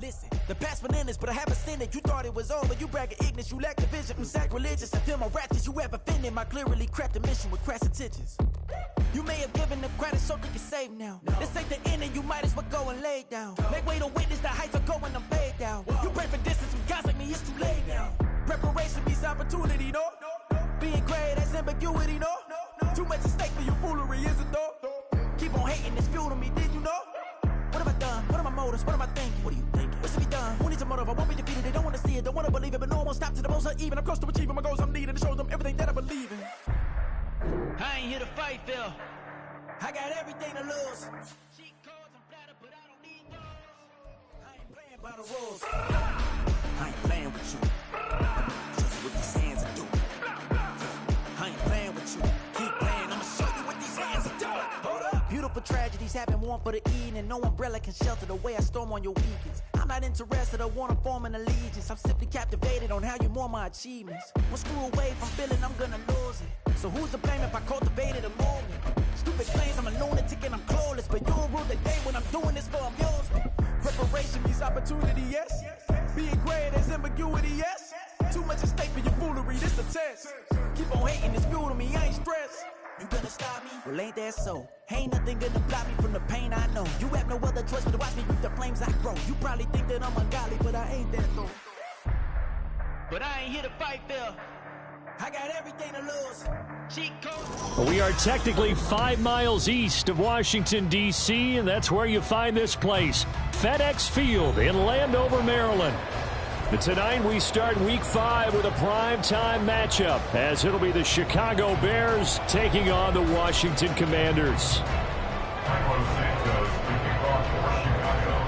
Listen, the past bananas, but I haven't seen it. You thought it was over, you bragging ignorance, you lack the vision. I'm sacrilegious, I feel my ratchets, you have offended my clearly crafted mission with crass intentions. You may have given them credit so they can save now. This ain't the end and you might as well go and lay down. Make way to witness the heights are going, I'm paid down. You pray for distance with guys like me, it's too late now. Preparation means opportunity, no? Being great, that's ambiguity, no? Too much at stake for your foolery, is it though? Keep on hating, it's fuel to me, did you know? What have I done? What are my motives? What am I thinking? What are you thinking? What should be done? Who needs a motive? I won't be defeated. They don't want to see it, don't want to believe it, but no one won't stop to the most uneven. I'm close to achieving my goals. I'm needing to show them everything that I believe in. I ain't here to fight, Phil. I got everything to lose. Cheat codes, I'm flattered, but I don't need those. I ain't playing by the rules. I ain't playing with you. Just what these hands are doing. I ain't playing with you. Keep playing, I'ma show you what these hands are doing. Hold up. Beautiful tragedies happen, one for the evening. No umbrella can shelter the way I storm on your weekends. I'm not interested, I wanna form an allegiance. I'm simply captivated on how you more my achievements. One screw away from feeling I'm gonna lose it. So who's to blame if I cultivated a moment? Stupid claims I'm a lunatic and I'm clueless, but you'll rule the day when I'm doing this for amusement. Preparation means opportunity, yes. Being great, there's ambiguity, yes. Too much at stake for your foolery, this a test. Keep on hating, it's fuel to me, I ain't stressed. You gonna stop me? Well, ain't that so? Ain't nothing gonna block me from the pain I know. You have no other choice but to watch me reap the flames I grow. You probably think that I'm ungodly, but I ain't that though. But I ain't here to fight, Phil. I got everything to lose. Cheat code. We are technically 5 miles east of Washington, D.C., and that's where you find this place, FedEx Field in Landover, Maryland. And tonight we start Week 5 with a primetime matchup, as it'll be the Chicago Bears taking on the Washington Commanders.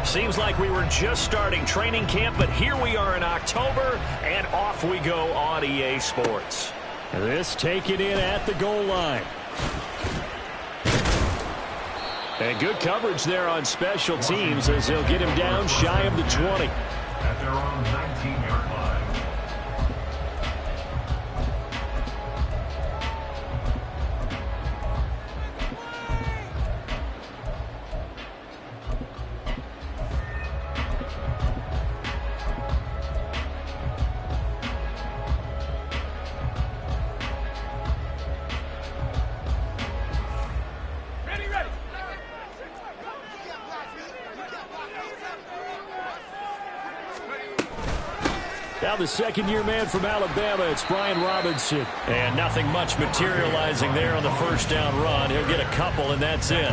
Seems like we were just starting training camp, but here we are in October, and off we go on EA Sports. This taken in at the goal line. And good coverage there on special teams as they'll get him down shy of the 20. At their own 19-yard line. Now the second-year man from Alabama, it's Brian Robinson. And nothing much materializing there on the first down run. He'll get a couple, and that's it.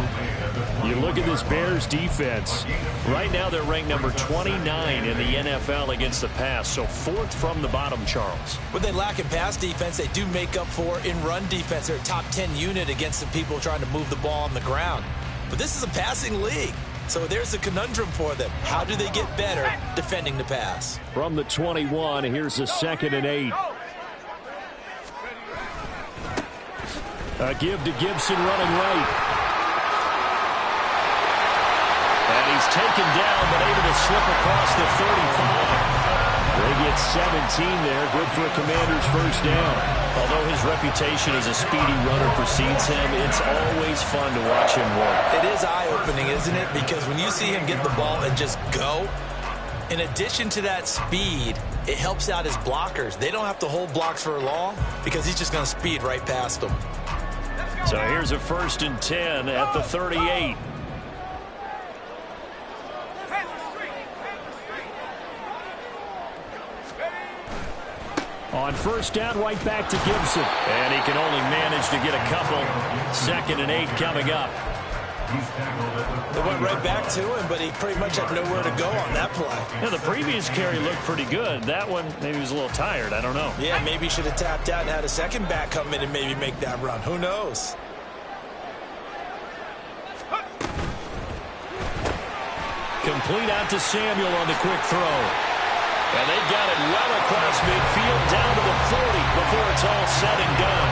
You look at this Bears defense. Right now they're ranked number 29 in the NFL against the pass, so fourth from the bottom, Charles. What they lack in pass defense, they do make up for in run defense. They're a top 10 unit against the people trying to move the ball on the ground. But this is a passing league. So there's a conundrum for them. How do they get better defending the pass? From the 21, here's a 2nd and 8. A give to Gibson running right. And he's taken down, but able to slip across the 35. They get 17 there. Good for a Commander's first down. Although his reputation as a speedy runner precedes him, it's always fun to watch him work. It is eye-opening, isn't it? Because when you see him get the ball and just go, in addition to that speed, it helps out his blockers. They don't have to hold blocks for long because he's just going to speed right past them. So here's a 1st and 10 at the 38. On first down, right back to Gibson. And he can only manage to get a couple. 2nd and 8 coming up. They went right back to him, but he pretty much had nowhere to go on that play. Yeah, the previous carry looked pretty good. That one, maybe he was a little tired. I don't know. Yeah, maybe he should have tapped out and had a second back come in and maybe make that run. Who knows? Complete out to Samuel on the quick throw. And they've got it well across midfield down to the 40 before it's all said and done.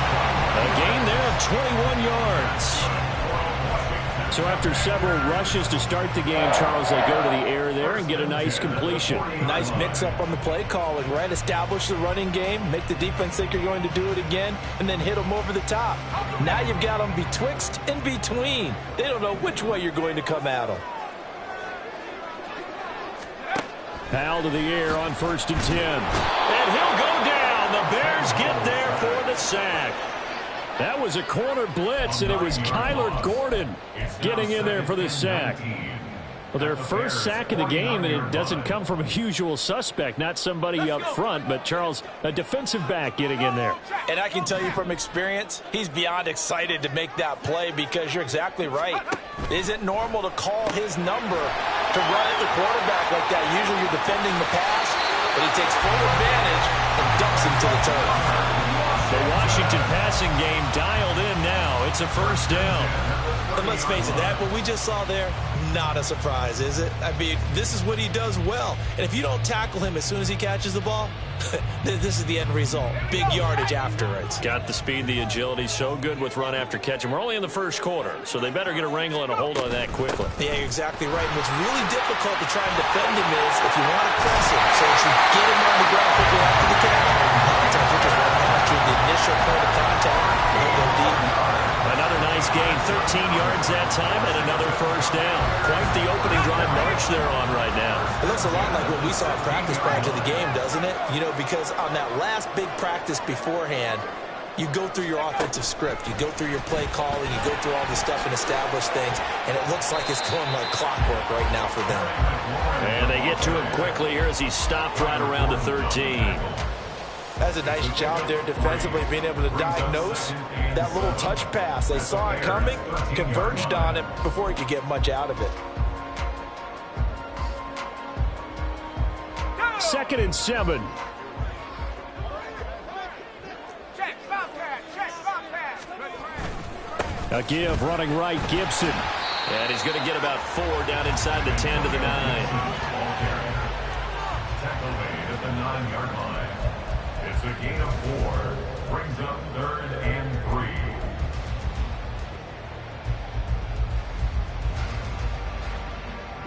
A gain there of 21 yards. So after several rushes to start the game, Charles, they go to the air there and get a nice completion. Nice mix-up on the play calling, right? Establish the running game, make the defense think you're going to do it again, and then hit them over the top. Now you've got them betwixt and between. They don't know which way you're going to come at them. Powell to the air on 1st and 10. And he'll go down. The Bears get there for the sack. That was a corner blitz, and it was Kyler Gordon getting in there for the sack. Well, their first sack of the game, and it doesn't come from a usual suspect, not somebody up front, but Charles, a defensive back getting in there. And I can tell you from experience, he's beyond excited to make that play because you're exactly right. It isn't normal to call his number to run at the quarterback like that. Usually you're defending the pass, but he takes full advantage and dumps him to the turf. The Washington passing game dialed in now. It's a 1st down. And let's face it, that what we just saw there, not a surprise, is it? I mean, this is what he does well. And if you don't tackle him as soon as he catches the ball, this is the end result. Big yardage afterwards. Got the speed, the agility, so good with run after catch. And we're only in the 1st quarter, so they better get a wrangle and a hold on that quickly. Yeah, you're exactly right. And what's really difficult to try and defend him is if you want to press him so that you get him on the ground quickly after the catch. Sometimes you're just running after the initial point of contact and he'll go deep. Another nice gain, 13 yards that time, and another 1st down. Quite the opening drive march they're on right now. It looks a lot like what we saw in practice prior to the game, doesn't it? You know, because on that last big practice beforehand, you go through your offensive script. You go through your play calling. You go through all the stuff and establish things, and it looks like it's going like clockwork right now for them. And they get to him quickly here as he stopped right around the 13. That's a nice job there defensively, being able to diagnose that little touch pass. They saw it coming, converged on it before he could get much out of it. 2nd and 7. A give running right, Gibson. And he's going to get about 4 down inside the 10 to the 9. Tackle made at the 9-yard line. It's a gain of 4. Brings up 3rd and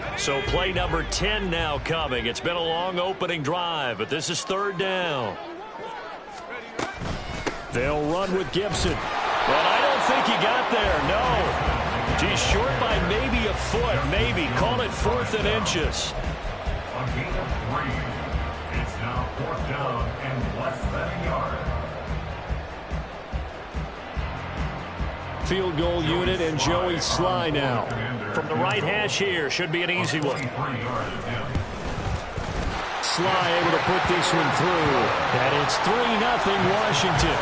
3. So play number 10 now coming. It's been a long opening drive, but this is 3rd down. They'll run with Gibson. But I don't think he got there, no. Geez, short by maybe a foot, maybe. Call it 4th and inches. A gain of 3. It's now 4th down and less than a yard. Field goal unit and Joey Sly now. From the right hash here, should be an easy one. Sly able to put this one through. And it's 3-0 Washington.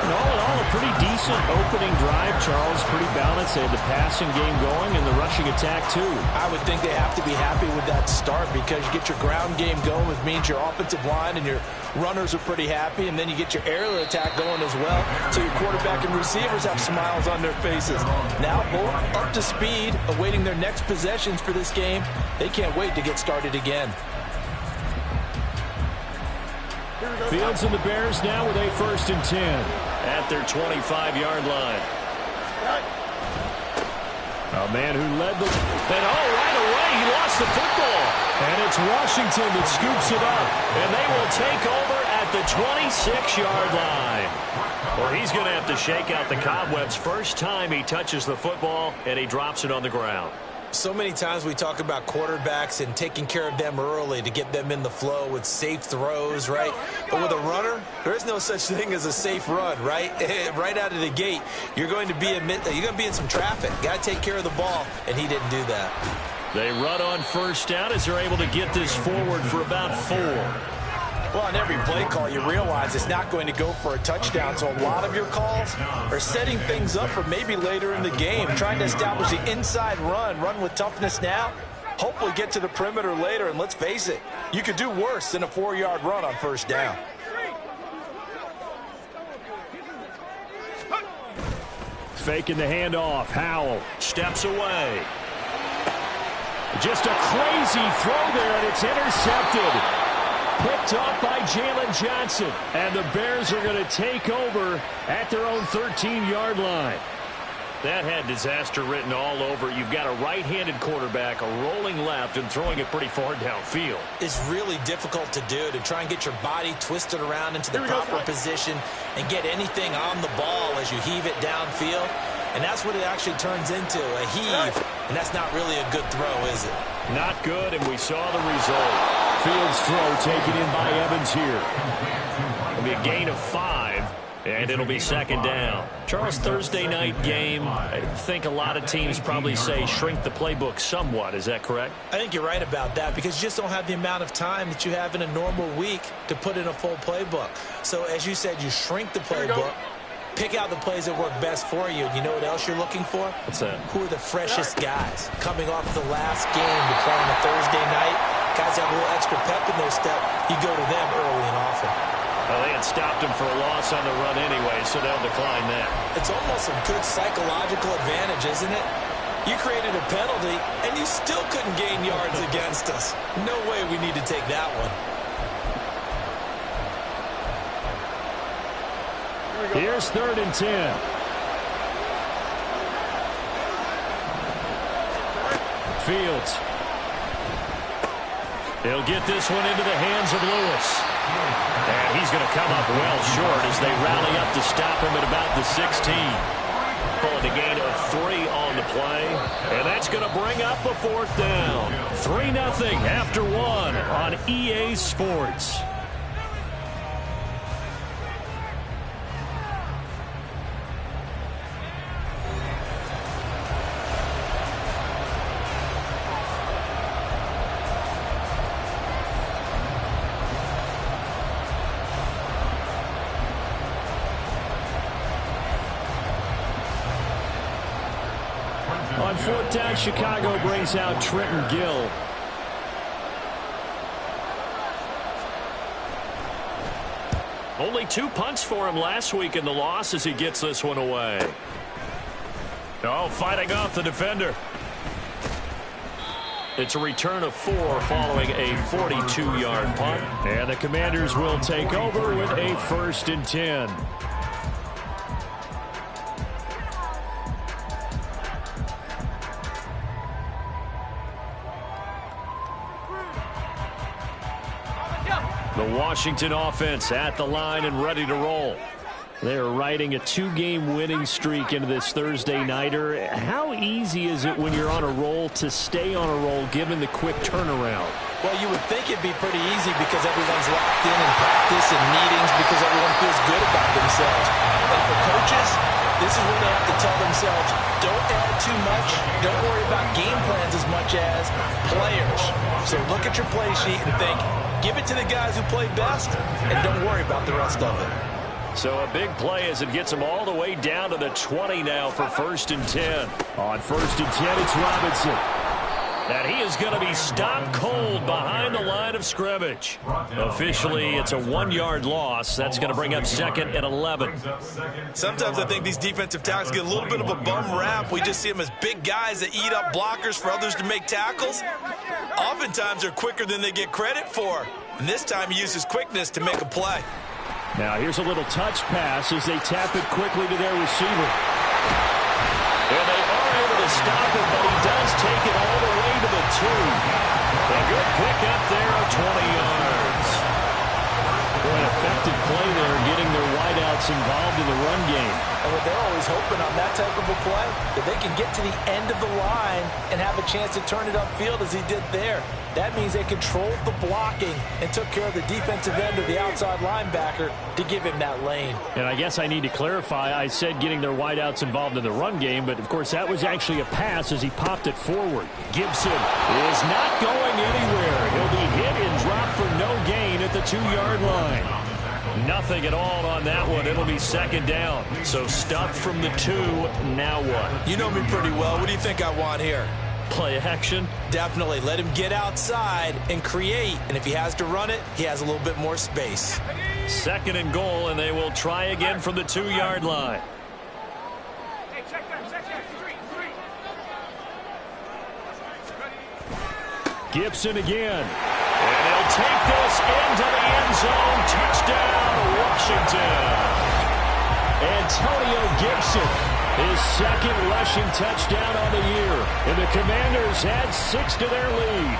And all in all, a pretty decent opening drive, Charles. Pretty balanced. They had the passing game going and the rushing attack, too. I would think they have to be happy with that start because you get your ground game going, which means your offensive line and your runners are pretty happy, and then you get your aerial attack going as well. So your quarterback and receivers have smiles on their faces. Now both up to speed, awaiting their next possessions for this game. They can't wait to get started again. Fields and the Bears now with a 1st and 10 at their 25-yard line. A man who led the... And right away, he lost the football. And it's Washington that scoops it up. And they will take over at the 26-yard line. Well, he's going to have to shake out the cobwebs. First time he touches the football, and he drops it on the ground. So many times we talk about quarterbacks and taking care of them early to get them in the flow with safe throws, right? But with a runner, there is no such thing as a safe run, right? Right out of the gate, you're going to be in some traffic. Got to take care of the ball, and he didn't do that. They run on 1st down as they're able to get this forward for about 4. Well, on every play call, you realize it's not going to go for a touchdown, so a lot of your calls are setting things up for maybe later in the game, trying to establish the inside run with toughness now, hopefully get to the perimeter later, and let's face it, you could do worse than a 4-yard run on 1st down. Faking the handoff. Howell steps away. Just a crazy throw there, and it's intercepted. Picked up by Jalen Johnson. And the Bears are going to take over at their own 13-yard line. That had disaster written all over. You've got a right-handed quarterback, a rolling left, and throwing it pretty far downfield. It's really difficult to do, to try and get your body twisted around into the proper position and get anything on the ball as you heave it downfield. And that's what it actually turns into, a heave. And that's not really a good throw, is it? Not good, and we saw the result. Fields throw taken in by Evans here. It'll be a gain of 5, and it'll be second down. Charles, Thursday night game, I think a lot of teams probably say shrink the playbook somewhat. Is that correct? I think you're right about that because you just don't have the amount of time that you have in a normal week to put in a full playbook. So, as you said, you shrink the playbook. Pick out the plays that work best for you. And you know what else you're looking for? What's that? Who are the freshest guys? Coming off the last game to play on a Thursday night, guys have a little extra pep in their step. You go to them early and often. Well, they had stopped him for a loss on the run anyway, so they'll decline that. It's almost a good psychological advantage, isn't it? You created a penalty, and you still couldn't gain yards against us. No way we need to take that one. Here's 3rd and 10. Fields. They'll get this one into the hands of Lewis. And he's going to come up well short as they rally up to stop him at about the 16. Pulling a gain of 3 on the play. And that's going to bring up a 4th down. 3-0 after 1 on EA Sports. On 4th down, Chicago brings out Trenton Gill. Only 2 punts for him last week in the loss as he gets this one away. Oh, fighting off the defender. It's a return of 4 following a 42-yard punt. And the Commanders will take over with a 1st and 10. The Washington offense at the line and ready to roll. They're riding a 2-game winning streak into this Thursday nighter. How easy is it when you're on a roll to stay on a roll given the quick turnaround? Well, you would think it'd be pretty easy because everyone's locked in practice and meetings because everyone feels good about themselves. And for coaches, this is where they have to tell themselves, don't add too much. Don't worry about game plans as much as players. So look at your play sheet and think, give it to the guys who play best, and don't worry about the rest of it. So a big play as it gets them all the way down to the 20 now for 1st and 10. On 1st and 10, it's Robinson. And he is going to be stopped cold behind the line of scrimmage. Officially, it's a 1-yard loss. That's going to bring up 2nd and 11. Sometimes I think these defensive tackles get a little bit of a bum rap. We just see them as big guys that eat up blockers for others to make tackles. Oftentimes, they're quicker than they get credit for. And this time, he uses quickness to make a play. Now here's a little touch pass as they tap it quickly to their receiver. And they are able to stop it, but he does take it all the way to the 2. A good pick up there of 20 yards. Boy, an effective play there, getting their wideouts involved in the run game. And what they're always hoping on that type of a play, that they can get to the end of the line and have a chance to turn it upfield as he did there. That means they controlled the blocking and took care of the defensive end of the outside linebacker to give him that lane. And I guess I need to clarify, I said getting their wideouts involved in the run game, but of course that was actually a pass as he popped it forward. Gibson is not going anywhere. He'll be hit and dropped for no gain at the 2-yard line. Nothing at all on that one. It'll be 2nd down. So stuffed from the 2. Now what? You know me pretty well. What do you think I want here? Play action? Definitely. Let him get outside and create. And if he has to run it, he has a little bit more space. 2nd and goal, and they will try again from the 2-yard line. Gibson again. And they'll take this into the end zone. Touchdown, Washington. Antonio Gibson, his 2nd rushing touchdown on the year. And the Commanders add 6 to their lead.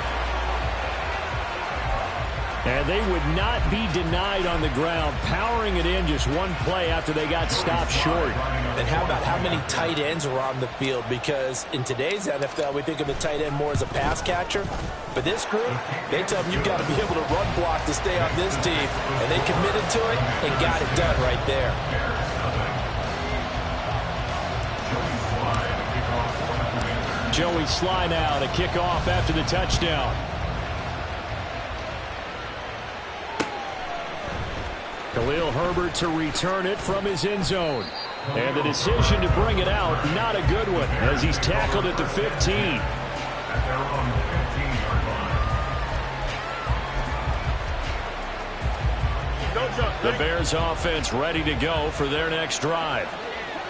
And they would not be denied on the ground, powering it in just one play after they got stopped short. And how about how many tight ends were on the field? Because in today's NFL, we think of the tight end more as a pass catcher. But this group, they tell them you've got to be able to run block to stay on this team. And they committed to it and got it done right there. Joey Slye now to kick off after the touchdown. Khalil Herbert to return it from his end zone. And the decision to bring it out, not a good one, as he's tackled at the 15. The Bears offense ready to go for their next drive.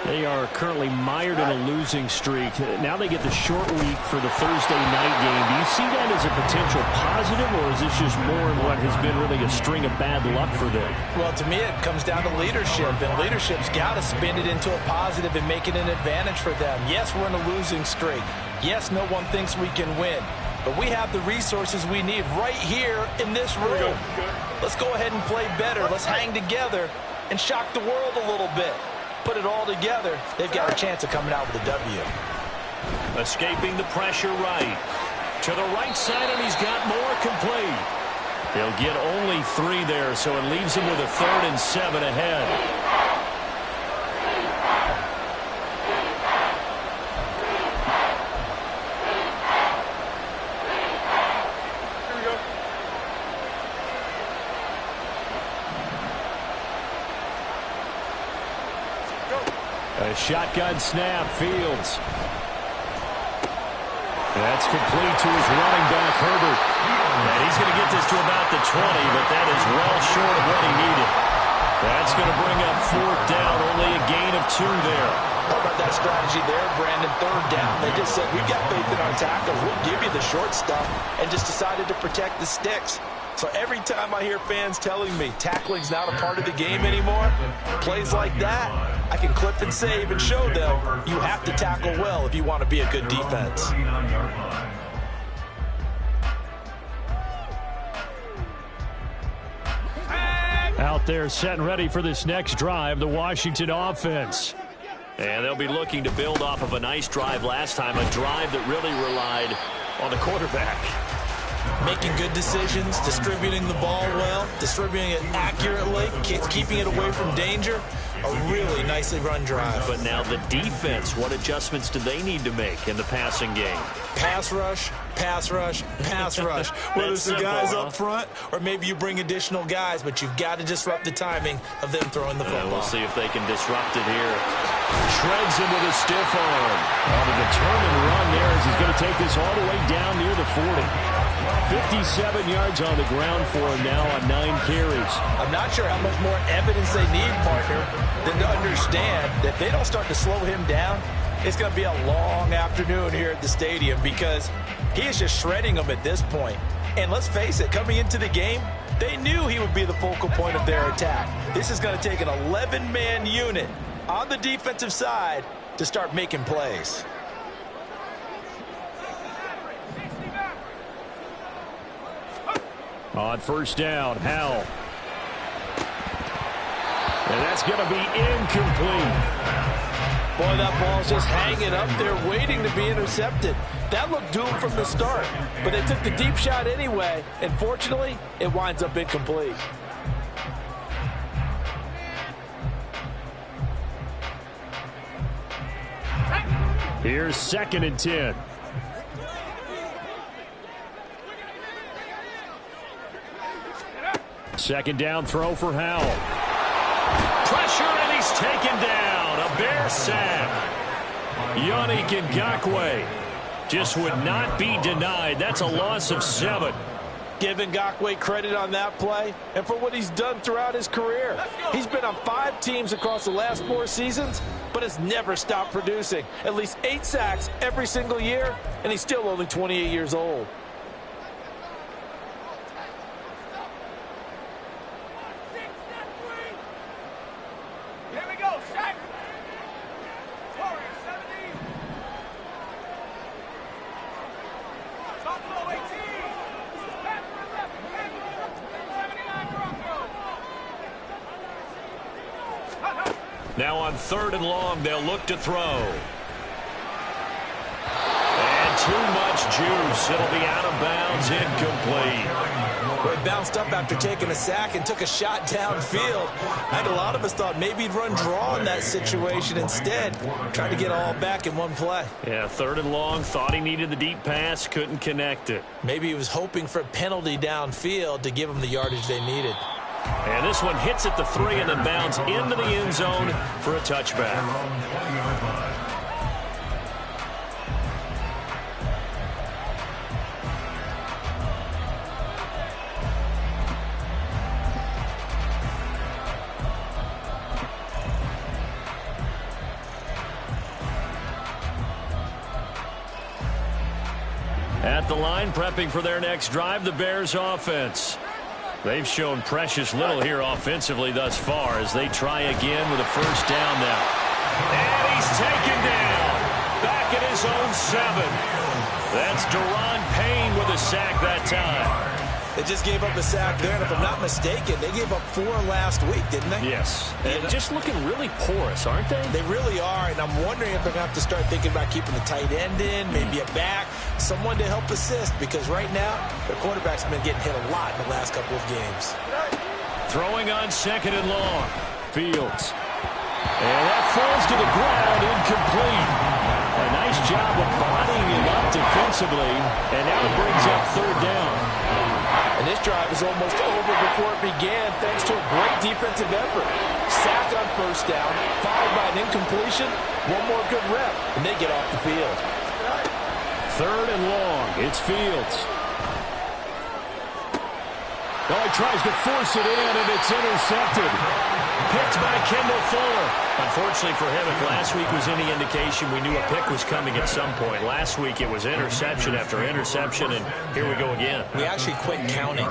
They are currently mired in a losing streak. Now they get the short week for the Thursday night game. Do you see that as a potential positive, or is this just more in what has been really a string of bad luck for them? Well, to me, it comes down to leadership, and leadership's got to spin it into a positive and make it an advantage for them. Yes, we're in a losing streak. Yes, no one thinks we can win, but we have the resources we need right here in this room. Let's go ahead and play better. Let's hang together and shock the world a little bit. Put it all together, they've got a chance of coming out with a W. Escaping the pressure right. To the right side, and he's got more complete. He'll get only 3 there, so it leaves him with a 3rd and 7 ahead. A shotgun snap, Fields. That's complete to his running back, Herbert. And he's going to get this to about the 20, but that is well short of what he needed. That's going to bring up 4th down, only a gain of 2 there. How about that strategy there, Brandon? 3rd down. They just said, we've got faith in our tackles. We'll give you the short stuff, and just decided to protect the sticks. So every time I hear fans telling me tackling's not a part of the game anymore, plays like that, I can clip and save and show them you have to tackle well if you want to be a good defense. Out there set and ready for this next drive, the Washington offense. And they'll be looking to build off of a nice drive last time, a drive that really relied on the quarterback. Making good decisions, distributing the ball well, distributing it accurately, keeping it away from danger. A really nicely run drive. But now the defense, what adjustments do they need to make in the passing game? Pass rush, pass rush, pass rush. Whether it's the guys up front or maybe you bring additional guys, but you've got to disrupt the timing of them throwing the football. We'll see if they can disrupt it here. Shreds him with a stiff arm. On a determined run there as he's going to take this all the way down near the 40. 57 yards on the ground for him now on 9 carries. I'm not sure how much more evidence they need, partner, than to understand that if they don't start to slow him down, it's going to be a long afternoon here at the stadium because he is just shredding them at this point. And let's face it, coming into the game, they knew he would be the focal point of their attack. This is going to take an 11-man unit on the defensive side to start making plays. On 1st down, Howell. And that's going to be incomplete. Boy, that ball's just hanging up there waiting to be intercepted. That looked doomed from the start, but they took the deep shot anyway, and fortunately, it winds up incomplete. Here's 2nd and 10. Second down throw for Howell. Pressure, and he's taken down. A Bear sack. Yannick Ngakoue just would not be denied. That's a loss of 7. Give Ngakoue credit on that play and for what he's done throughout his career. He's been on 5 teams across the last 4 seasons, but has never stopped producing. At least 8 sacks every single year, and he's still only 28 years old. Now on 3rd and long, they'll look to throw. And too much juice. It'll be out of bounds, incomplete. Well, he bounced up after taking a sack and took a shot downfield. I think a lot of us thought maybe he'd run draw in that situation instead. Tried to get all back in one play. Yeah, 3rd and long, thought he needed the deep pass, couldn't connect it. Maybe he was hoping for a penalty downfield to give him the yardage they needed. And this one hits at the 3 and then bounds into the end zone for a touchback. At the line, prepping for their next drive, the Bears offense. They've shown precious little here offensively thus far as they try again with a first down now. And he's taken down. Back at his own 7. That's Daron Payne with a sack that time. They just gave up a sack there, and if I'm not mistaken, they gave up 4 last week, didn't they? Yes. And just looking really porous, aren't they? They really are, and I'm wondering if they're going to have to start thinking about keeping the tight end in, maybe a back, someone to help assist, because right now, their quarterback's been getting hit a lot in the last couple of games. Throwing on 2nd and long. Fields. And that falls to the ground, incomplete. A nice job of bodying him up defensively, and now it brings up 3rd down. And this drive is almost over before it began thanks to a great defensive effort. Sack on first down, followed by an incompletion, one more good rep, and they get off the field. 3rd and long. It's Fields. Oh, he tries to force it in, and it's intercepted. Picked by Kendall Fuller. Unfortunately for him, if last week was any indication, we knew a pick was coming at some point. Last week it was interception after interception, and here we go again. We actually quit counting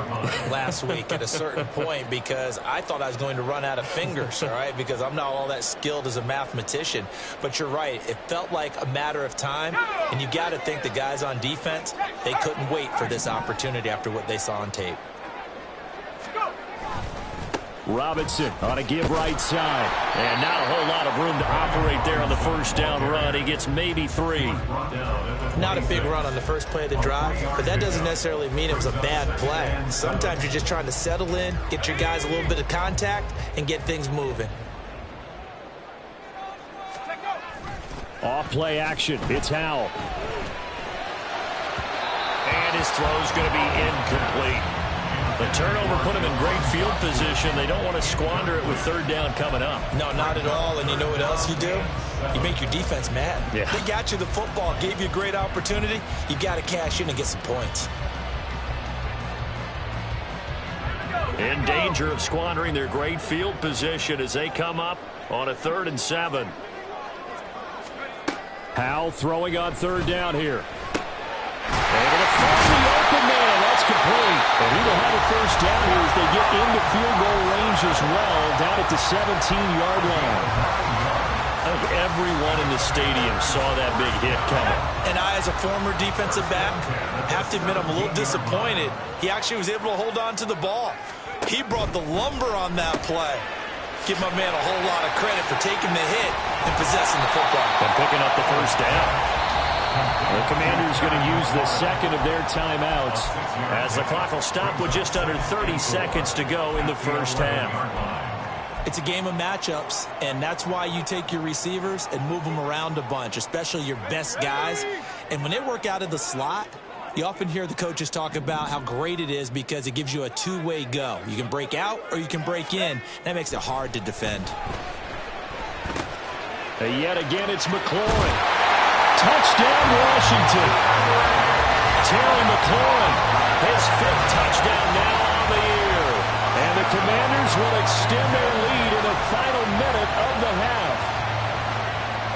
last week at a certain point because I thought I was going to run out of fingers, all right, because I'm not all that skilled as a mathematician. But you're right. It felt like a matter of time, and you got to think the guys on defense, they couldn't wait for this opportunity after what they saw on tape. Robinson on a give right side. And not a whole lot of room to operate there on the first down run. He gets maybe 3. Not a big run on the first play of the drive, but that doesn't necessarily mean it was a bad play. Sometimes you're just trying to settle in, get your guys a little bit of contact, and get things moving. Off play action. It's Howell. And his throw's going to be incomplete. The turnover put him in great field position. They don't want to squander it with 3rd down coming up. No, not at all. And you know what else you do? You make your defense mad. Yeah. They got you the football, gave you a great opportunity. You got to cash in and get some points. In danger of squandering their great field position as they come up on a 3rd and 7. Howell throwing on 3rd down here. And it'll find the open man. That's complete. And he will have a first down here as they get into field goal range as well, down at the 17-yard line. I think everyone in the stadium saw that big hit coming. And I, as a former defensive back, have to admit I'm a little disappointed. He actually was able to hold on to the ball. He brought the lumber on that play. Give my man a whole lot of credit for taking the hit and possessing the football. And picking up the first down. The Commanders going to use the second of their timeouts as the clock will stop with just under 30 seconds to go in the first half. It's a game of matchups, and that's why you take your receivers and move them around a bunch, especially your best guys. And when they work out of the slot, you often hear the coaches talk about how great it is because it gives you a two-way go. You can break out or you can break in. That makes it hard to defend. And yet again, it's McLaurin. Touchdown, Washington. Terry McLaurin, his 5th touchdown now on the year. And the Commanders will extend their lead in the final minute of the half.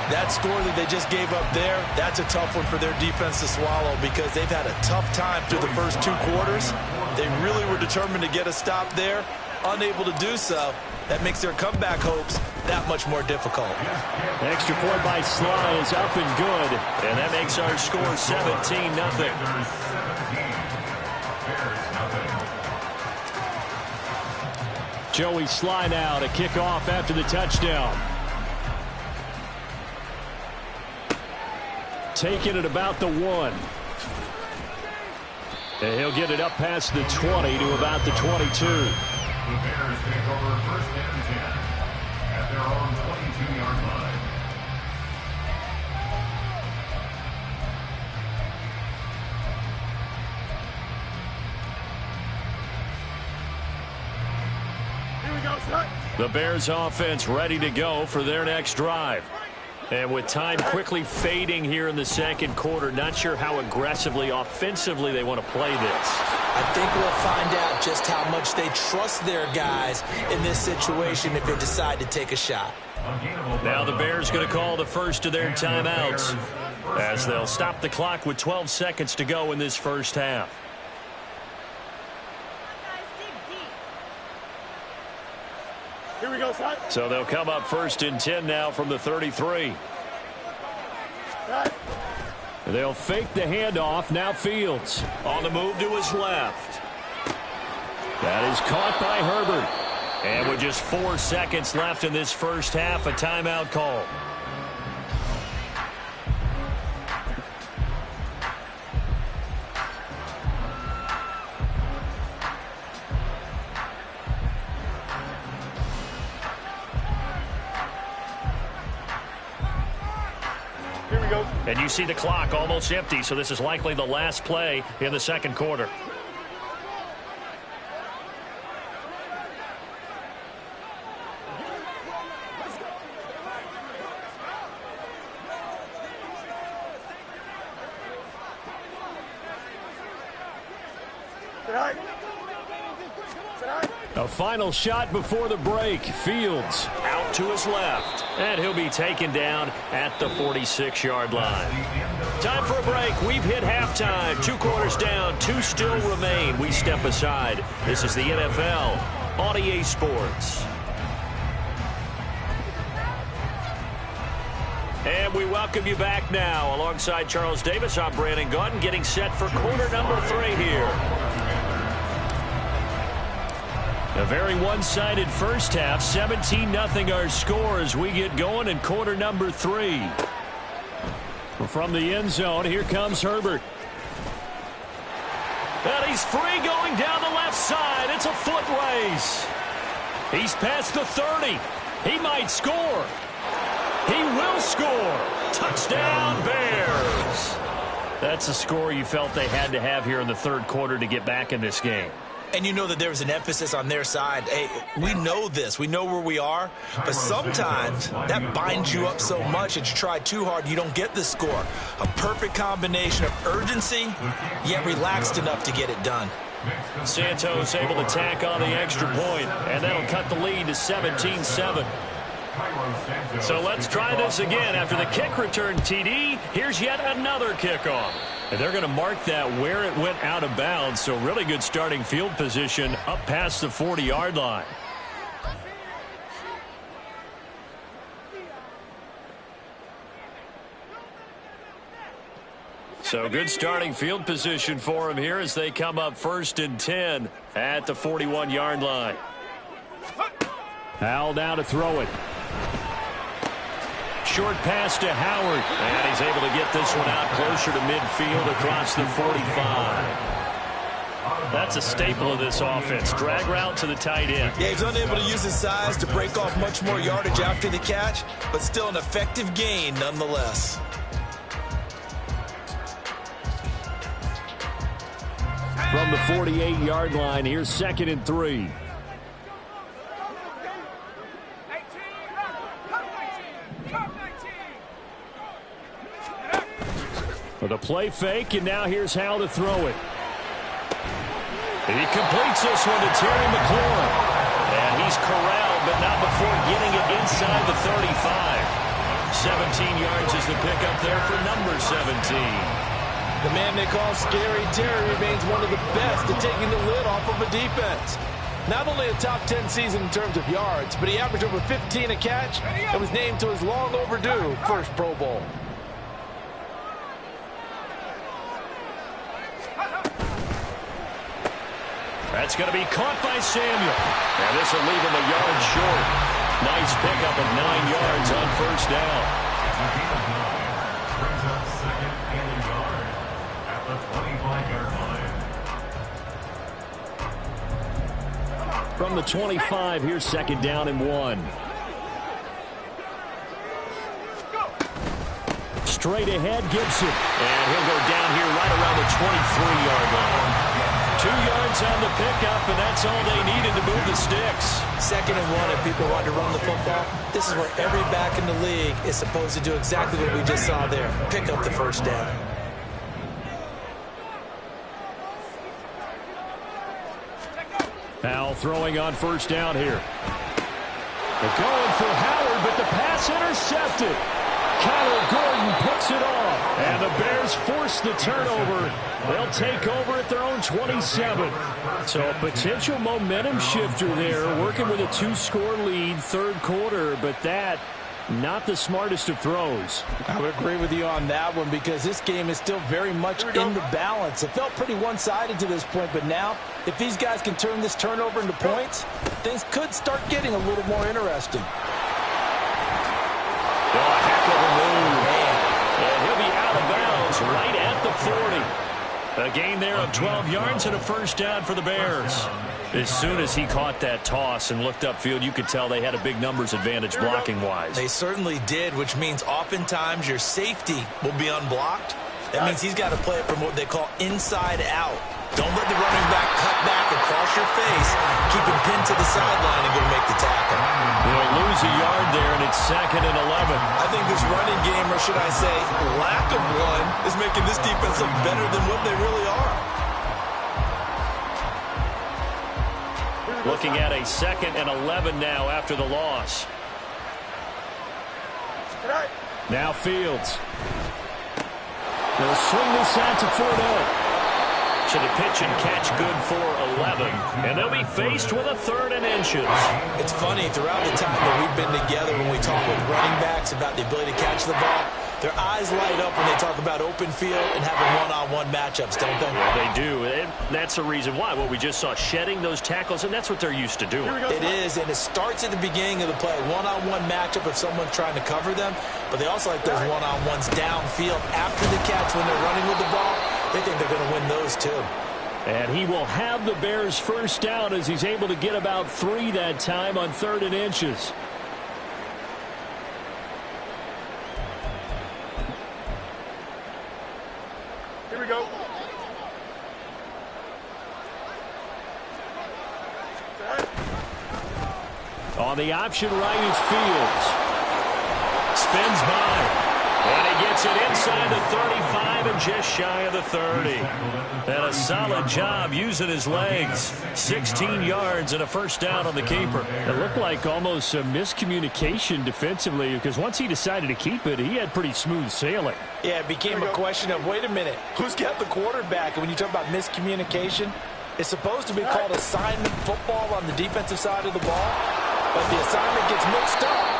That score that they just gave up there, that's a tough one for their defense to swallow because they've had a tough time through the first 2 quarters. They really were determined to get a stop there, unable to do so. That makes their comeback hopes that much more difficult. Extra point by Sly is up and good, and that makes our score 17-0. Joey Sly now to kick off after the touchdown. taken at about the 1. And he'll get it up past the 20 to about the 22. The Bears take over 1st and 10 at their own 22-yard line. The Bears offense ready to go for their next drive. And with time quickly fading here in the second quarter, not sure how aggressively, offensively they want to play this. I think we'll find out just how much they trust their guys in this situation if they decide to take a shot. Now the Bears going to call the first of their timeouts as they'll stop the clock with 12 seconds to go in this first half. Here we go, son. So they'll come up 1st and 10 now from the 33. They'll fake the handoff. Now Fields on the move to his left. That is caught by Herbert. And with just 4 seconds left in this first half, a timeout call. And you see the clock almost empty, so this is likely the last play in the second quarter. A final shot before the break. Fields out to his left. And he'll be taken down at the 46-yard line. Time for a break. We've hit halftime. 2 quarters down. 2 still remain. We step aside. This is the NFL on EA Sports. And we welcome you back now. Alongside Charles Davis, I'm Brandon Gaudin, getting set for quarter number 3 here. A very one-sided first half. 17-0 our score as we get going in quarter number 3. From the end zone, here comes Herbert. And he's free going down the left side. It's a foot race. He's past the 30. He might score. He will score. Touchdown, Bears. That's a score you felt they had to have here in the third quarter to get back in this game. And you know that there was an emphasis on their side. Hey, we know this. We know where we are. But sometimes that binds you up so much that you try too hard, you don't get the score. A perfect combination of urgency, yet relaxed enough to get it done. Santos able to tack on the extra point, and that'll cut the lead to 17-7. So let's try this again. After the kick return TD, here's yet another kickoff. And they're going to mark that where it went out of bounds. So really good starting field position up past the 40-yard line. So good starting field position for him here as they come up 1st and 10 at the 41-yard line. Howell now to throw it. Short pass to Howard, and he's able to get this one out closer to midfield across the 45. That's a staple of this offense. Drag route to the tight end. Yeah, he's unable to use his size to break off much more yardage after the catch, but still an effective gain nonetheless. From the 48-yard line, here's 2nd and 3. With a play fake, and now here's Howell to throw it. And he completes this one to Terry McLaurin. And he's corralled, but not before getting it inside the 35. 17 yards is the pickup there for number 17. The man they call Scary Terry remains one of the best at taking the lid off of a defense. Not only a top 10 season in terms of yards, but he averaged over 15 a catch and was named to his long overdue first Pro Bowl. That's going to be caught by Samuel. And this will leave him a yard short. Nice pickup of 9 yards on first down. the 25-yard line. From the 25, here's second down and 1. Straight ahead, Gibson. And he'll go down here right around the 23-yard line. 2 yards on the pickup, and that's all they needed to move the sticks. Second and 1, if people want to run the football, this is where every back in the league is supposed to do exactly what we just saw there. Pick up the first down. Powell throwing on first down here. They're going for Howard, but the pass intercepted. Kyler Gordon picks it off, and the Bears force the turnover. They'll take over at their own 27. So a potential momentum shifter there, working with a 2-score lead, third quarter, but that, not the smartest of throws. I would agree with you on that one because this game is still very much in the balance. It felt pretty one-sided to this point, but now, if these guys can turn this turnover into points, things could start getting a little more interesting. Oh, a heck of a move. And he'll be out of bounds right at the 40. A gain there of 12 yards and a first down for the Bears. As soon as he caught that toss and looked upfield, you could tell they had a big numbers advantage blocking-wise. They certainly did, which means oftentimes your safety will be unblocked. That means he's got to play it from what they call inside out. Don't let the running back cut back across your face. Keep him pinned to the sideline and go make the tackle. They'll lose a yard there, and it's second and 11. I think this running game, or should I say lack of one, is making this defense look better than what they really are. Looking at a second and 11 now after the loss. Now Fields. They'll swing this out to Fournette. To the pitch and catch good for 11. And they'll be faced with a 3rd and inches. It's funny, throughout the time that we've been together, when we talk with running backs about the ability to catch the ball, their eyes light up when they talk about open field and having one-on-one matchups, don't they? Yeah, they do. And that's the reason why. What we just saw, shedding those tackles, and that's what they're used to doing. It is, and it starts at the beginning of the play. One-on-one matchup if someone's trying to cover them, but they also like those one-on-ones downfield after the catch when they're running with the ball. They think they're going to win those, too. And he will have the Bears first down as he's able to get about 3 that time on 3rd and inches. Here we go. On the option right is Fields. Spins by. And he gets it inside the 35 and just shy of the 30. And a solid job using his legs. 16 yards and a first down on the keeper. It looked like almost a miscommunication defensively because once he decided to keep it, he had pretty smooth sailing. Yeah, it became a question of, wait a minute, who's got the quarterback? And when you talk about miscommunication, it's supposed to be called assignment football on the defensive side of the ball. But the assignment gets mixed up.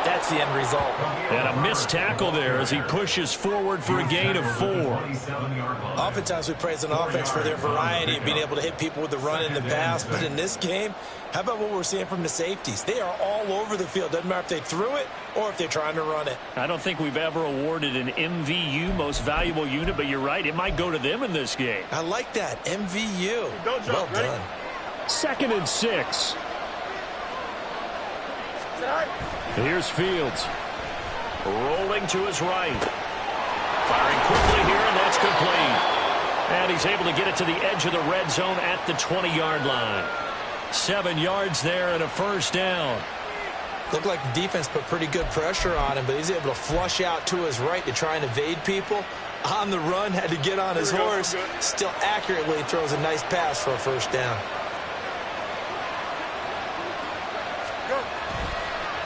That's the end result. And a missed tackle there as he pushes forward for a gain of 4. Oftentimes we praise an offense for their variety of being able to hit people with the run in the pass. But in this game, how about what we're seeing from the safeties? They are all over the field. Doesn't matter if they threw it or if they're trying to run it. I don't think we've ever awarded an MVU, most valuable unit, but you're right. It might go to them in this game. I like that. MVU. Well done. 2nd and 6. Here's Fields. Rolling to his right. Firing quickly here, and that's complete. And he's able to get it to the edge of the red zone at the 20-yard line. 7 yards there and a first down. Looked like the defense put pretty good pressure on him, but he's able to flush out to his right to try and evade people. On the run, had to get on his horse. Still accurately throws a nice pass for a first down.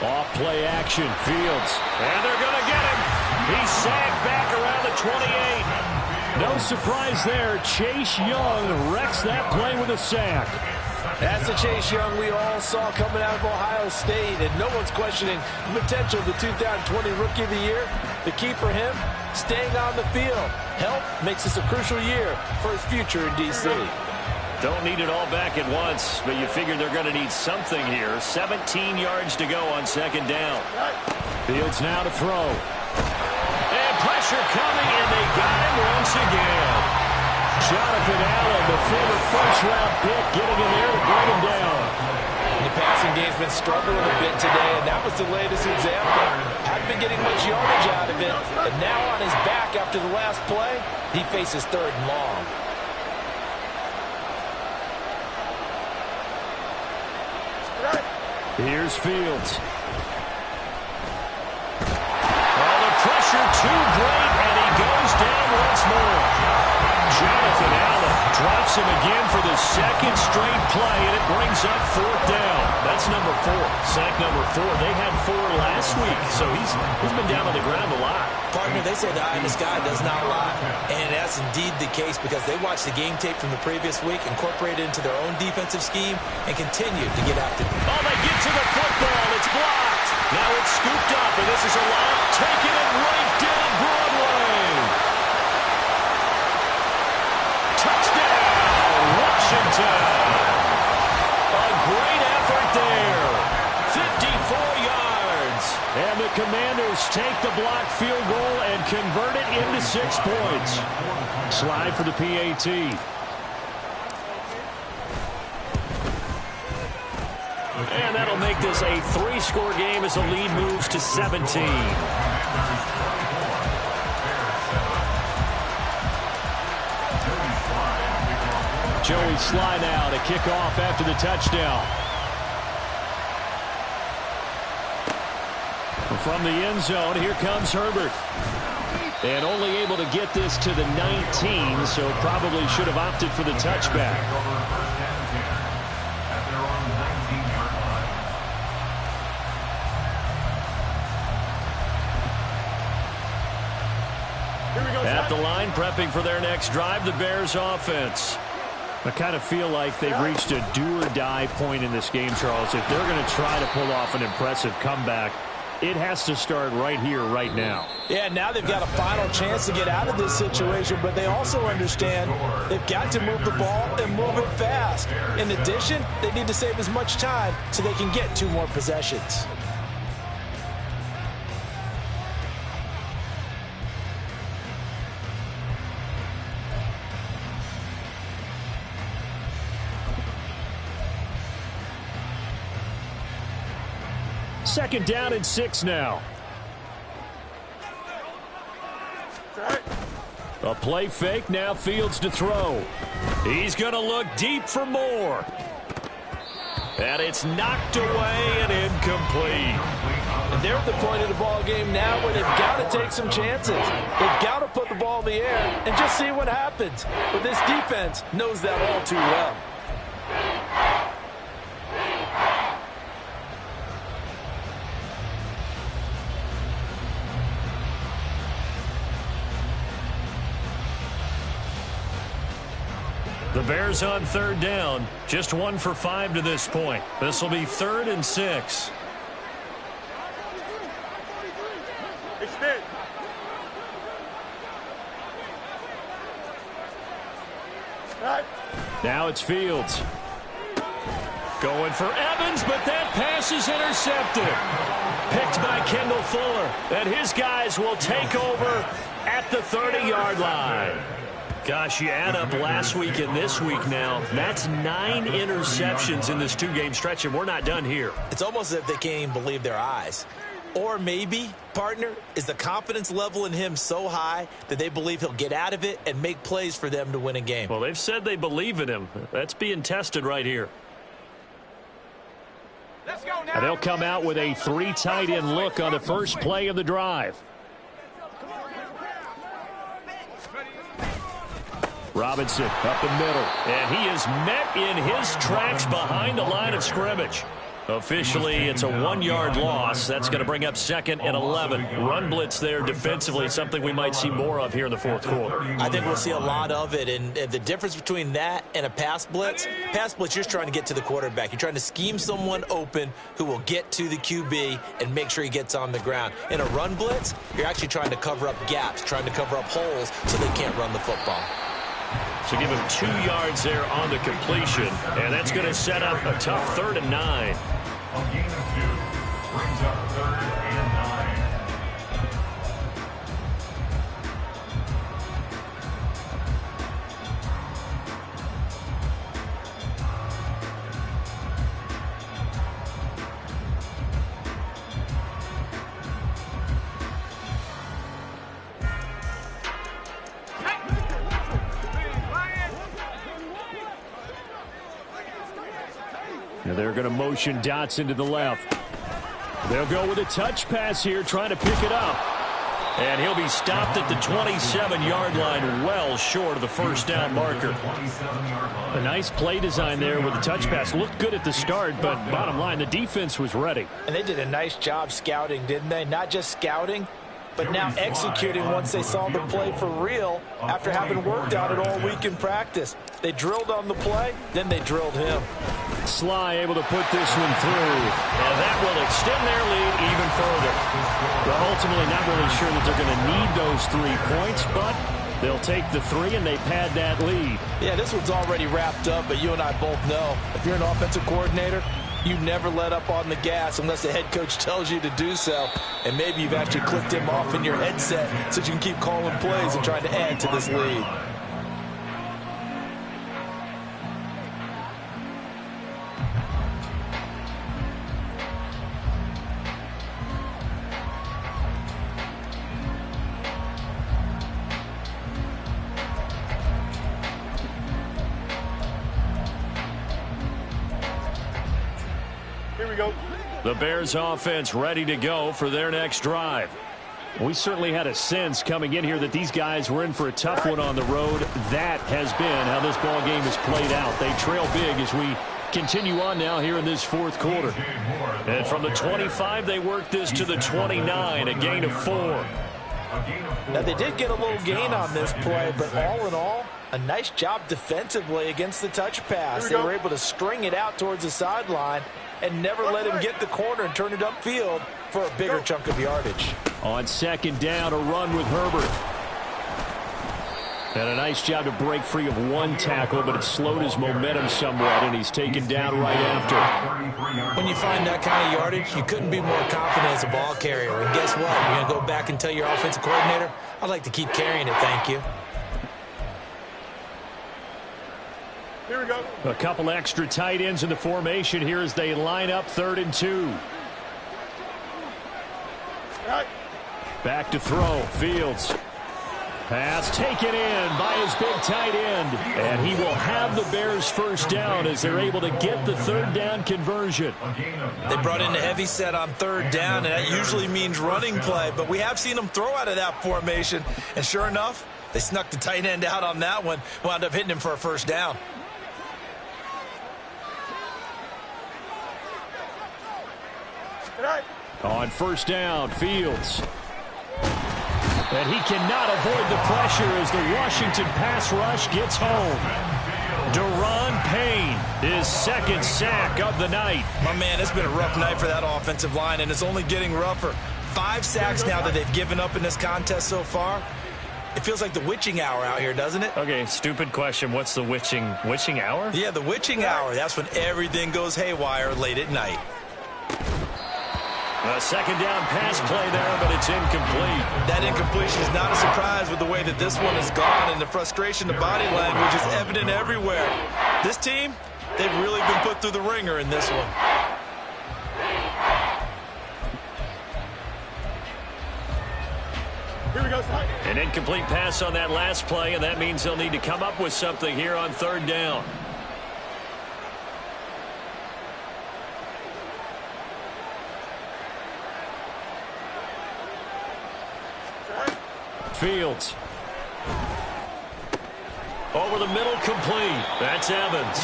Off play action, Fields. And they're going to get him. He's sagged back around the 28. No surprise there. Chase Young wrecks that play with a sack. That's the Chase Young we all saw coming out of Ohio State, and no one's questioning the potential of the 2020 Rookie of the Year. The key for him, staying on the field. Health makes this a crucial year for his future in D.C. Don't need it all back at once, but you figure they're going to need something here. 17 yards to go on second down. Fields now to throw. And pressure coming, and they got him once again. Jonathan Allen, the former first-round pick, getting in there to bring him down. The passing game's been struggling a bit today, and that was the latest example. Hadn't been getting much yardage out of it, and now on his back after the last play, he faces 3rd and long. Here's Fields. Oh, the pressure too great, and he goes down once more. Jonathan Allen drops him again for the 2nd straight play, and it brings up 4th down. That's number 4. Sack number 4. They had 4 last week, so he's been down on the ground a lot. Partner, they say the eye in the sky does not lie, and that's indeed the case because they watched the game tape from the previous week, incorporated it into their own defensive scheme, and continued to get after it. Oh, they get to the football. It's blocked. Now it's scooped up, and this is a lot. Taking it right down Broadway. Touchdown, Washington. A great effort there. 54 yards. And the Commanders take the blocked field goal and convert it into 6 points. Slide for the PAT. And that'll make this a 3-score game as the lead moves to 17. Joey Sly now to kick off after the touchdown. From the end zone, here comes Herbert. And only able to get this to the 19, so probably should have opted for the touchback. At the line, prepping for their next drive, the Bears offense. I kind of feel like they've reached a do-or-die point in this game, Charles. If they're going to try to pull off an impressive comeback, it has to start right here, right now. Yeah, now they've got a final chance to get out of this situation, but they also understand they've got to move the ball and move it fast. In addition, they need to save as much time so they can get 2 more possessions. Second down and 6 now. A play fake, now Fields to throw. He's going to look deep for more. And it's knocked away and incomplete. And they're at the point of the ball game now where they've got to take some chances. They've got to put the ball in the air and just see what happens. But this defense knows that all too well. The Bears on 3rd down. Just 1 for 5 to this point. This will be 3rd and 6. Now it's Fields. Going for Evans, but that pass is intercepted. Picked by Kendall Fuller. And his guys will take over at the 30-yard line. Gosh, you add up last week and this week now. That's 9 interceptions in this 2-game stretch, and we're not done here. It's almost as if they can't even believe their eyes. Or maybe, partner, is the confidence level in him so high that they believe he'll get out of it and make plays for them to win a game. Well, they've said they believe in him. That's being tested right here. Let's go now. And they'll come out with a 3 tight end look on the first play of the drive. Robinson up the middle, and he is met in his tracks behind the line of scrimmage. Officially, it's a 1-yard loss. That's going to bring up 2nd and 11. Run blitz there defensively, something we might see more of here in the 4th quarter. I think we'll see a lot of it, and the difference between that and a pass blitz, you're just trying to get to the quarterback. You're trying to scheme someone open who will get to the QB and make sure he gets on the ground. In a run blitz, you're actually trying to cover up gaps, trying to cover up holes so they can't run the football. So give him 2 yards there on the completion, and that's going to set up a tough 3rd and 9. A gain of 2 brings up 3rd and 9. Now they're going to motion Dotson to the left. They'll go with a touch pass here, trying to pick it up. And he'll be stopped at the 27-yard line, well short of the first down marker. A nice play design there with the touch pass. Looked good at the start, but bottom line, the defense was ready. And they did a nice job scouting, didn't they? Not just scouting, but now executing once they saw the play for real after having worked on it all week in practice. They drilled on the play, then they drilled him. Sly able to put this one through, and that will extend their lead even further. Well, ultimately not really sure that they're going to need those 3 points, but they'll take the 3 and they pad that lead. Yeah, this one's already wrapped up, but you and I both know if you're an offensive coordinator, you never let up on the gas unless the head coach tells you to do so. And maybe you've actually clicked him off in your headset so you can keep calling plays and trying to add to this lead. The Bears offense ready to go for their next drive. We certainly had a sense coming in here that these guys were in for a tough one on the road. That has been how this ball game has played out. They trail big as we continue on now here in this fourth quarter. And from the 25, they work this to the 29, a gain of 4. Now, they did get a little gain on this play, but all in all, a nice job defensively against the touch pass. They were able to string it out towards the sideline and never let him get the corner and turn it upfield for a bigger chunk of yardage. On second down, a run with Herbert. And a nice job to break free of one tackle, but it slowed his momentum somewhat, and he's taken down right after. When you find that kind of yardage, you couldn't be more confident as a ball carrier. And guess what? You're going to go back and tell your offensive coordinator, I'd like to keep carrying it, thank you. Here we go. A couple extra tight ends in the formation here as they line up 3rd and 2. Back to throw. Fields. Pass taken in by his big tight end. And he will have the Bears first down as they're able to get the 3rd down conversion. They brought in a heavy set on 3rd down, and that usually means running play. But we have seen them throw out of that formation. And sure enough, they snuck the tight end out on that one. Wound up hitting him for a first down. On first down, Fields. And he cannot avoid the pressure as the Washington pass rush gets home. Daron Payne, his 2nd sack of the night. My man, it's been a rough night for that offensive line, and it's only getting rougher. 5 sacks now that they've given up in this contest so far. It feels like the witching hour out here, doesn't it? Okay, stupid question. What's the witching hour? Yeah, the witching hour. That's when everything goes haywire late at night. A 2nd down pass play there, but it's incomplete. That incompletion is not a surprise with the way that this one has gone, and the frustration, the body language is evident everywhere. This team, they've really been put through the ringer in this one. Here we go. An incomplete pass on that last play, and that means they'll need to come up with something here on 3rd down. Fields. Over the middle, complete. That's Evans.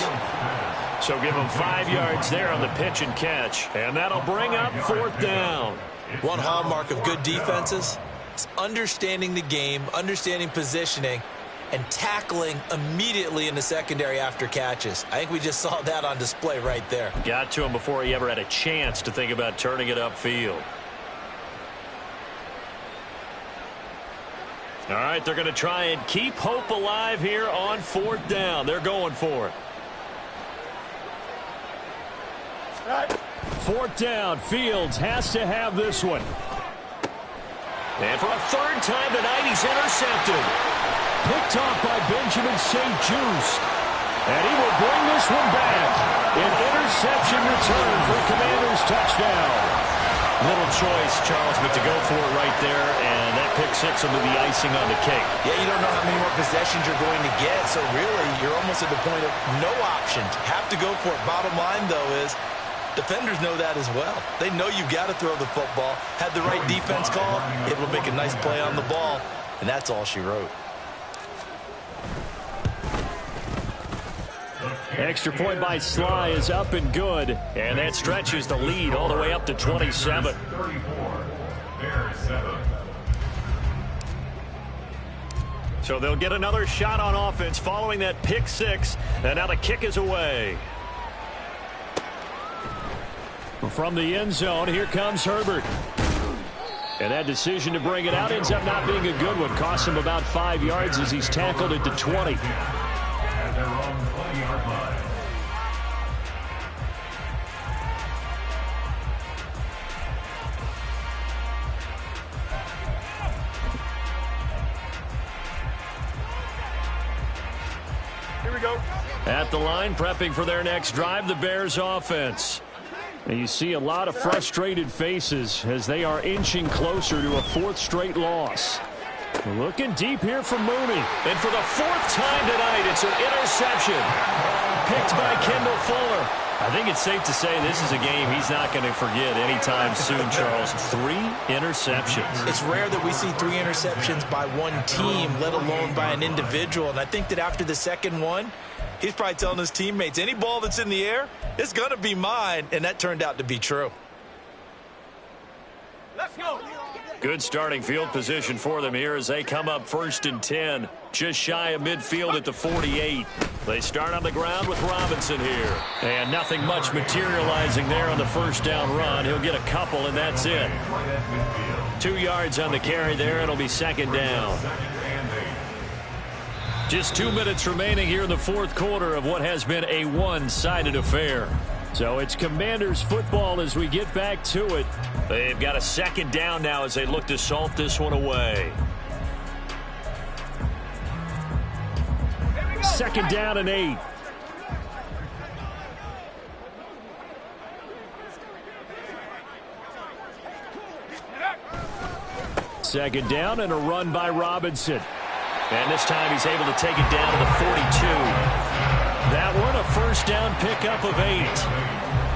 So give him 5 yards there on the pitch and catch. And that'll bring up 4th down. One hallmark of good defenses is understanding the game, understanding positioning, and tackling immediately in the secondary after catches. I think we just saw that on display right there. Got to him before he ever had a chance to think about turning it upfield. All right, they're going to try and keep hope alive here on 4th down. They're going for it. 4th down, Fields has to have this one. And for a 3rd time tonight, he's intercepted. Picked off by Benjamin St-Juste. And he will bring this one back. An interception return for a Commanders touchdown. Little choice, Charles, but to go for it right there, and that pick six will be the icing on the cake. Yeah, you don't know how many more possessions you're going to get, so really you're almost at the point of no options. Have to go for it. Bottom line, though, is defenders know that as well. They know you've got to throw the football. Had the right defense call, it will make a nice play on the ball, and that's all she wrote. Extra point by Sly is up and good, and that stretches the lead all the way up to 27. 34. Bears 7. So they'll get another shot on offense following that pick six, and now the kick is away. From the end zone, here comes Herbert. And that decision to bring it out ends up not being a good one. Costs him about 5 yards as he's tackled at the 20. At their own 20-yard line. Here we go. At the line, prepping for their next drive, the Bears offense. And you see a lot of frustrated faces as they are inching closer to a fourth straight loss. Looking deep here for Mooney. And for the fourth time tonight, it's an interception. Picked by Kendall Fuller. I think it's safe to say this is a game he's not going to forget anytime soon, Charles. 3 interceptions. It's rare that we see 3 interceptions by one team, let alone by an individual. And I think that after the second one, he's probably telling his teammates, any ball that's in the air, it's going to be mine. And that turned out to be true. Let's go. Good starting field position for them here as they come up 1st and 10. Just shy of midfield at the 48. They start on the ground with Robinson here. And nothing much materializing there on the first down run. He'll get a couple, and that's it. 2 yards on the carry there. It'll be second down. Just 2 minutes remaining here in the fourth quarter of what has been a one-sided affair. So it's Commanders football as we get back to it. They've got a second down now as they look to salt this one away. Second down and 8. Second down and a run by Robinson. And this time he's able to take it down to the 42. That one a first down pickup of 8.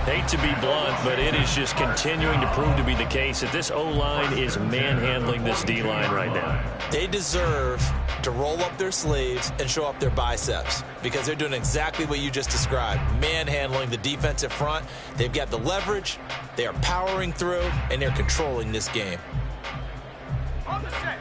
Hate to be blunt, but it is just continuing to prove to be the case that this O-line is manhandling this D-line right now. They deserve to roll up their sleeves and show up their biceps because they're doing exactly what you just described, manhandling the defensive front. They've got the leverage, they are powering through, and they're controlling this game. On the set.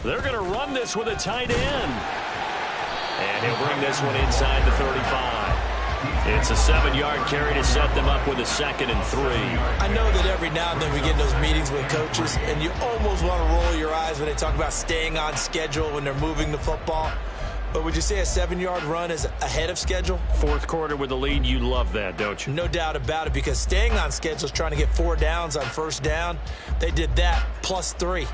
They're going to run this with a tight end. And he'll bring this one inside the 35. It's a 7-yard carry to set them up with a 2nd and 3. I know that every now and then we get in those meetings with coaches, and you almost want to roll your eyes when they talk about staying on schedule when they're moving the football. But would you say a 7-yard run is ahead of schedule? Fourth quarter with the lead, you love that, don't you? No doubt about it, because staying on schedule is trying to get 4 downs on first down. They did that plus 3.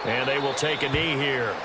And they will take a knee here.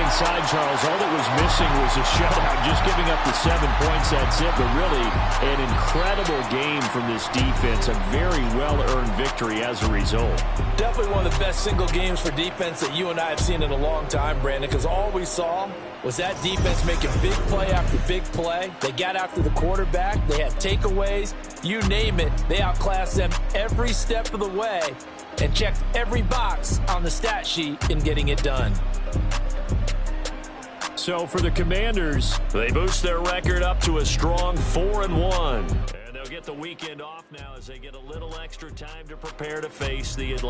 inside, Charles. All that was missing was a shutout. Just giving up the 7 points, that's it. But really, an incredible game from this defense. A very well-earned victory as a result. Definitely one of the best single games for defense that you and I have seen in a long time, Brandon, because all we saw was that defense making big play after big play. They got after the quarterback. They had takeaways. You name it. They outclassed them every step of the way and checked every box on the stat sheet in getting it done. So for the Commanders, they boost their record up to a strong 4-1. And they'll get the weekend off now as they get a little extra time to prepare to face the Atlanta